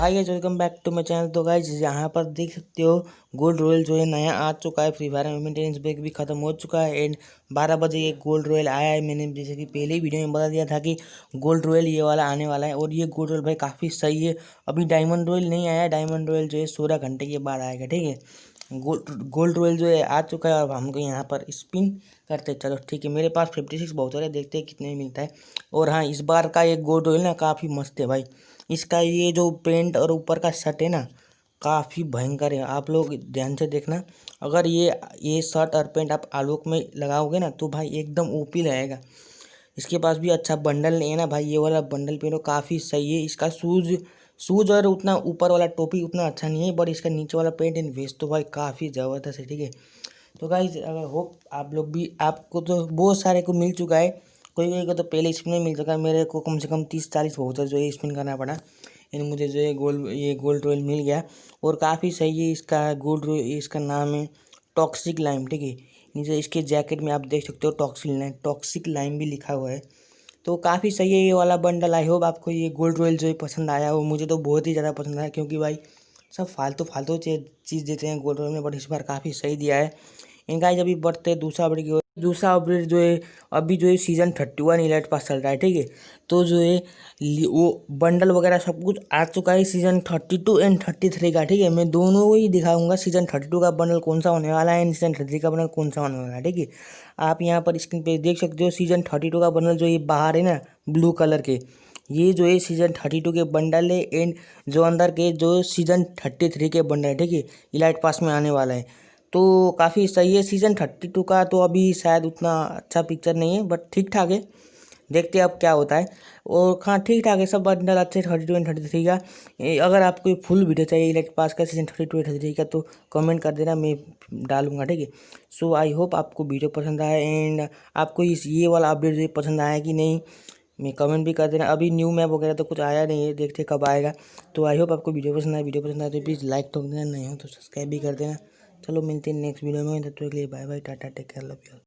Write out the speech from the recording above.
Hi guys, welcome back to my channel. तो guys यहाँ पर देख सकते हो गोल्ड रॉयल जो है नया आ चुका है। फ्री फायर में मेंटेनेंस ब्रेक भी खत्म हो चुका है एंड 12 बजे ये गोल्ड रॉयल आया है। मैंने जैसे कि पहले ही वीडियो में बता दिया था कि गोल्ड रॉयल ये वाला आने वाला है और ये गोल्ड रॉयल भाई काफ़ी सही है। अभी डायमंड रॉयल नहीं आया, डायमंड रॉयल जो है 16 घंटे के बाद आएगा, ठीक है। गोल्ड रॉयल जो है आ चुका है। अब हमको यहाँ पर स्पिन करते चलो, ठीक है। मेरे पास 56 बहुत है, देखते हैं कितने में मिलता है। और हाँ, इस बार का ये गोल्ड रॉयल ना काफ़ी मस्त है भाई। इसका ये जो पेंट और ऊपर का शर्ट है ना काफ़ी भयंकर है। आप लोग ध्यान से देखना, अगर ये शर्ट और पेंट आप आलोक में लगाओगे ना तो भाई एकदम ओपी रहेगा। इसके पास भी अच्छा बंडल नहीं है ना भाई, ये वाला बंडल पहनो काफ़ी सही है। इसका शूज़ और उतना ऊपर वाला टोपी उतना अच्छा नहीं है, बट इसका नीचे वाला पेंट एंड वेस्ट तो भाई काफ़ी ज़बरदस्त है, ठीक है। तो गाइज अगर होप आप लोग भी, आपको तो बहुत सारे को मिल चुका है, कोई को तो पहले स्पिन में मिल चुका है। मेरे को कम से कम 30-40 बहुत जो है स्पिन करना पड़ा एंड मुझे जो है गोल्ड रॉयल मिल गया और काफ़ी सही है। इसका गोल्ड रॉयल, इसका नाम है टॉक्सिक लाइम, ठीक है। नीचे इसके जैकेट में आप देख सकते हो टॉक्सिक लाइम भी लिखा हुआ है। तो काफ़ी सही है ये वाला बंडल। आई होप आपको ये गोल्ड रॉयल जो है पसंद आया हो। मुझे तो बहुत ही ज़्यादा पसंद आया, क्योंकि भाई सब फालतू चीज़ देते हैं गोल्ड रॉयल में, बट इस बार काफ़ी सही दिया है। इनका जब भी बढ़ते दूसरा अपडेट की ओर, दूसरा अपडेट जो है अभी जो है सीजन 31 इलाइट पास चल रहा है, ठीक है। तो जो है वो बंडल वगैरह सब कुछ आ चुका है सीजन 32 एंड 33 का, ठीक है। मैं दोनों ही दिखाऊंगा, सीजन 32 का बंडल कौन सा होने वाला है एंड सीजन 33 का बंडल कौन सा होने वाला है, ठीक है। आप यहाँ पर स्क्रीन पे देख सकते हो सीजन 32 का बंडल जो ये बाहर है ना ब्लू कलर के, ये जो है सीजन 32 के बंडल है एंड जो अंदर के जो सीजन 33 के बंडल है, ठीक है, इलाइट पास में आने वाला है। तो काफ़ी सही है सीजन 32 का। तो अभी शायद उतना अच्छा पिक्चर नहीं है, बट ठीक ठाक है, देखते हैं अब क्या होता है। और हाँ, ठीक ठाक है सब बंडल अच्छे 32 एंड 33 का। अगर आपको फुल वीडियो चाहिए इलेक्ट पास का सीजन 32 एंड 33 का तो कमेंट कर देना, मैं डालूंगा, ठीक है। सो आई होप आपको वीडियो पसंद आया एंड आपको ये वाला अपडेट पसंद आया कि नहीं, मैं कमेंट भी कर देना। अभी न्यू मैप वगैरह तो कुछ आया नहीं है, देखते कब आएगा। तो आई होप आपको वीडियो पसंद आए। वीडियो पसंद आए तो प्लीज़ लाइक तो देना, नहीं हो तो सब्सक्राइब भी कर देना। चलो मिलते हैं नेक्स्ट वीडियो में, तब तक के लिए bye bye, tata, take care, love you.